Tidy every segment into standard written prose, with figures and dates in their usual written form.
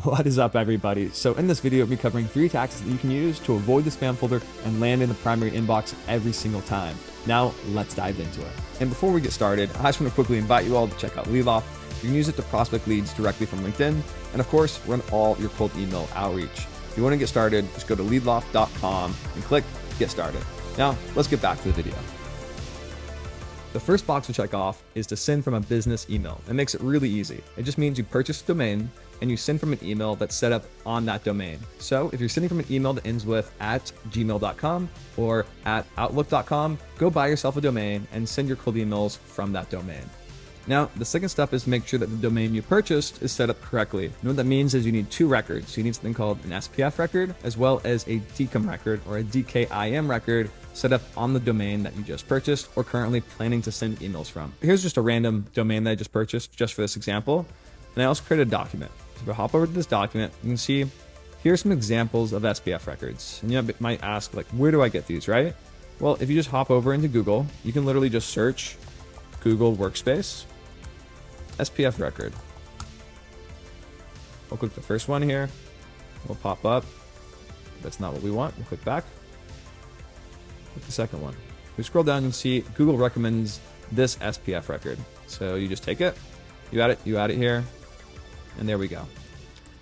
What is up, everybody? So in this video, we'll be covering 3 tactics that you can use to avoid the spam folder and land in the primary inbox every single time. Now, let's dive into it. And before we get started, I just want to quickly invite you all to check out LeadLoft. You can use it to prospect leads directly from LinkedIn, and of course, run all your cold email outreach. If you want to get started, just go to LeadLoft.com and click Get Started. Now, let's get back to the video. The first box to check off is to send from a business email. It makes it really easy. It just means you purchase a domain and you send from an email that's set up on that domain. So if you're sending from an email that ends with @gmail.com or @outlook.com, go buy yourself a domain and send your cold emails from that domain. Now, the second step is to make sure that the domain you purchased is set up correctly. And what that means is you need 2 records. You need something called an SPF record, as well as a DKIM record or a DKIM record set up on the domain that you just purchased or currently planning to send emails from. Here's just a random domain that I just purchased just for this example. And I also created a document. So if I hop over to this document, you can see here's some examples of SPF records. And you might ask, like, where do I get these, right? Well, if you just hop over into Google, you can literally just search Google Workspace SPF record. We'll click the first one here. We'll pop up. That's not what we want. We'll click back. Click the second one. If we scroll down, you can see Google recommends this SPF record. So you just take it, you add it here, and there we go.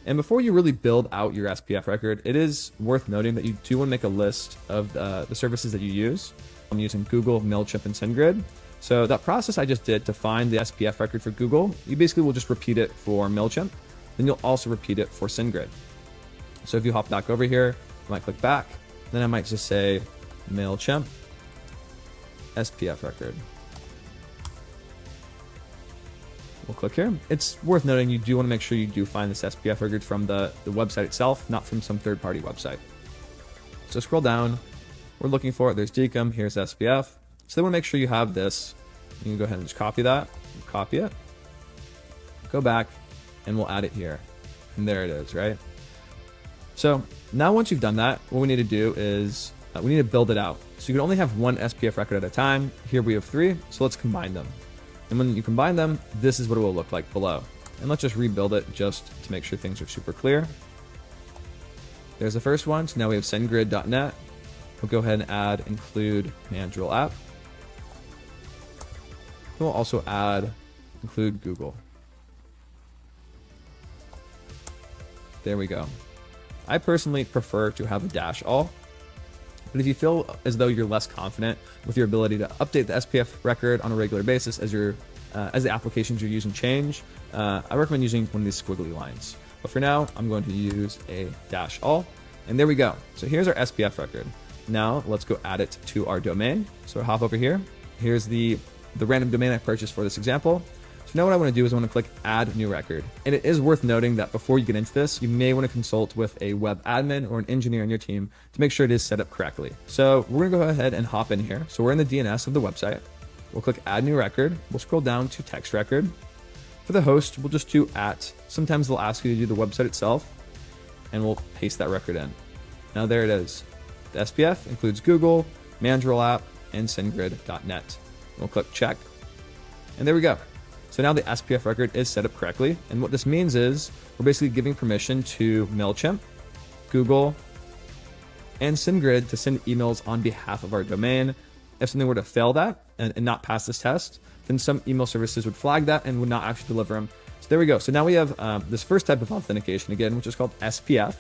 And before you really build out your SPF record, it is worth noting that you do want to make a list of the services that you use. I'm using Google, MailChimp, and SendGrid. So that process I just did to find the SPF record for Google, you basically will just repeat it for MailChimp, then you'll also repeat it for SendGrid. So if you hop back over here, I might click back, then I might just say MailChimp SPF record. We'll click here. It's worth noting you do want to make sure you do find this SPF record from the website itself, not from some third-party website. So scroll down. We're looking for it. There's DKIM. Here's SPF. So they want to make sure you have this. You can go ahead and just copy that, copy it, go back, and we'll add it here. And there it is, right? So now once you've done that, what we need to do is we need to build it out. So you can only have 1 SPF record at a time. Here we have 3, so let's combine them. And when you combine them, this is what it will look like below. And let's just rebuild it just to make sure things are super clear. There's the first one. So now we have SendGrid.net. We'll go ahead and add include Mandrill app. We'll also include Google. There we go. I personally prefer to have a dash all, but if you feel as though you're less confident with your ability to update the SPF record on a regular basis as the applications you're using change, I recommend using one of these squiggly lines. But for now, I'm going to use a dash all, and there we go. So here's our SPF record. Now let's go add it to our domain. So hop over here. Here's the random domain I purchased for this example. So now what I want to do is I want to click add new record. And it is worth noting that before you get into this, you may want to consult with a web admin or an engineer on your team to make sure it is set up correctly. So we're going to go ahead and hop in here. So we're in the DNS of the website. We'll click add new record. We'll scroll down to text record. For the host, we'll just do @. Sometimes they'll ask you to do the website itself, and we'll paste that record in. Now there it is. The SPF includes Google, Mandrill app, and SendGrid.net. We'll click check, and there we go. So now the SPF record is set up correctly, and what this means is we're basically giving permission to MailChimp, Google, and SendGrid to send emails on behalf of our domain. If something were to fail that and not pass this test, then some email services would flag that and would not actually deliver them. So there we go. So now we have this first type of authentication again, which is called SPF.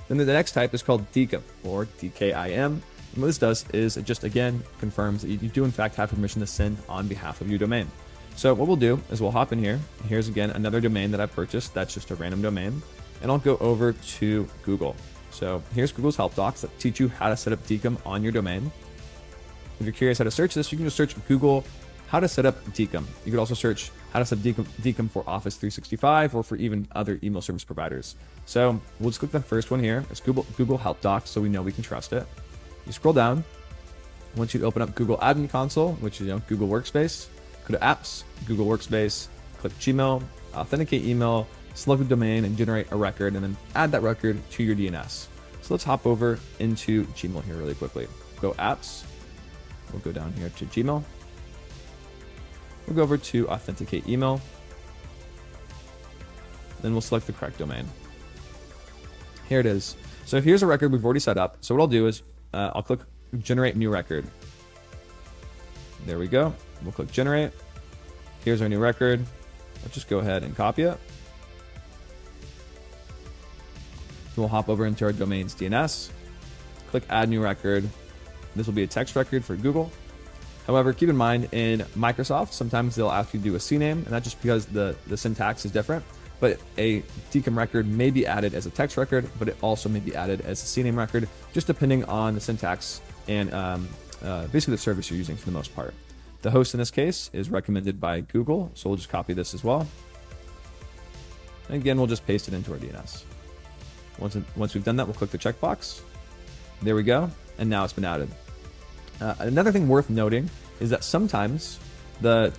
Then the next type is called DKIM or DKIM. And what this does is it just, again, confirms that you do in fact have permission to send on behalf of your domain. So what we'll do is we'll hop in here. Here's again another domain that I've purchased. That's just a random domain. And I'll go over to Google. So here's Google's help docs that teach you how to set up DKIM on your domain. If you're curious how to search this, you can just search Google how to set up DKIM. You could also search how to set up DKIM for Office 365 or for even other email service providers. So we'll just click the first one here. It's Google help docs, so we know we can trust it. You scroll down. Once you open up Google Admin Console, which is Google Workspace, go to Apps, Google Workspace, click Gmail, authenticate email, select the domain, and generate a record, and then add that record to your DNS. So let's hop over into Gmail here really quickly. Go Apps. We'll go down here to Gmail. We'll go over to authenticate email. Then we'll select the correct domain. Here it is. So here's a record we've already set up. So what I'll do is I'll click generate new record. There we go. We'll click generate. Here's our new record. Let's just go ahead and copy it. We'll hop over into our domain's DNS, click add new record. This will be a text record for Google. However, keep in mind in Microsoft, sometimes they'll ask you to do a CNAME, and that's just because the syntax is different. But a DKIM record may be added as a text record, but it also may be added as a CNAME record, just depending on the syntax and basically the service you're using for the most part. The host in this case is recommended by Google, so we'll just copy this as well. And again, we'll just paste it into our DNS. Once we've done that, we'll click the checkbox. There we go, and now it's been added. Another thing worth noting is that sometimes the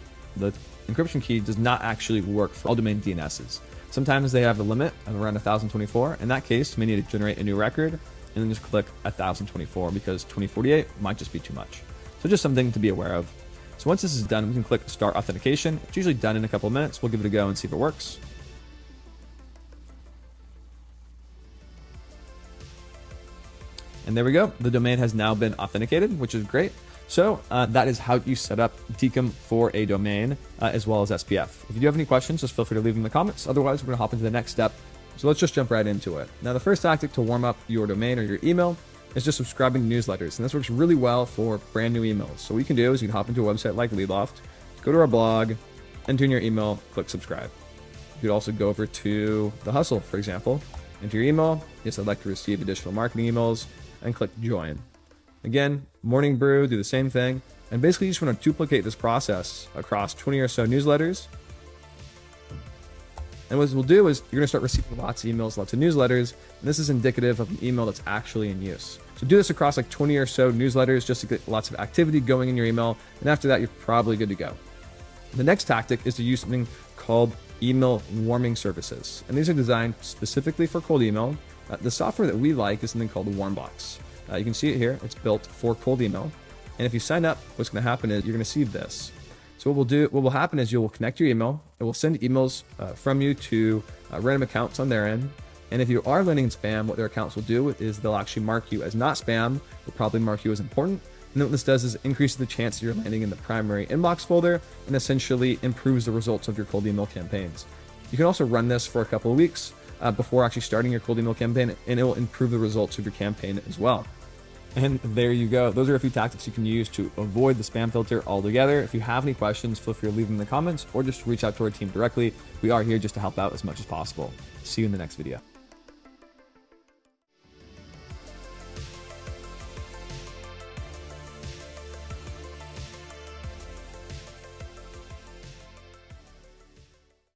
encryption key does not actually work for all domain DNSs. Sometimes they have a limit of around 1024. In that case, you may need to generate a new record and then just click 1024 because 2048 might just be too much. So just something to be aware of. So once this is done, we can click Start Authentication. It's usually done in a couple of minutes. We'll give it a go and see if it works. And there we go. The domain has now been authenticated, which is great. So that is how you set up DKIM for a domain as well as SPF. If you do have any questions, just feel free to leave them in the comments. Otherwise, we're going to hop into the next step. So let's just jump right into it. Now, the first tactic to warm up your domain or your email is just subscribing to newsletters. And this works really well for brand new emails. So what you can do is you can hop into a website like LeadLoft, go to our blog, enter in your email, click subscribe. You could also go over to The Hustle, for example, enter your email, yes, I'd like to receive additional marketing emails, and click join. Again, Morning Brew, do the same thing. And basically you just want to duplicate this process across 20 or so newsletters. And what we'll do is you're going to start receiving lots of emails, lots of newsletters. And this is indicative of an email that's actually in use. So do this across like 20 or so newsletters just to get lots of activity going in your email. And after that, you're probably good to go. The next tactic is to use something called email warming services. And these are designed specifically for cold email. The software that we like is something called the Warmbox. You can see it here. It's built for cold email. And if you sign up, what's going to happen is you're going to see this. So what will happen is you will connect your email. It will send emails from you to random accounts on their end. And if you are landing in spam, what their accounts will do is they'll actually mark you as not spam. They'll probably mark you as important. And then what this does is increase the chance that you're landing in the primary inbox folder and essentially improves the results of your cold email campaigns. You can also run this for a couple of weeks before actually starting your cold email campaign, and it will improve the results of your campaign as well. And there you go. Those are a few tactics you can use to avoid the spam filter altogether. If you have any questions, feel free to leave them in the comments or just reach out to our team directly. We are here just to help out as much as possible. See you in the next video.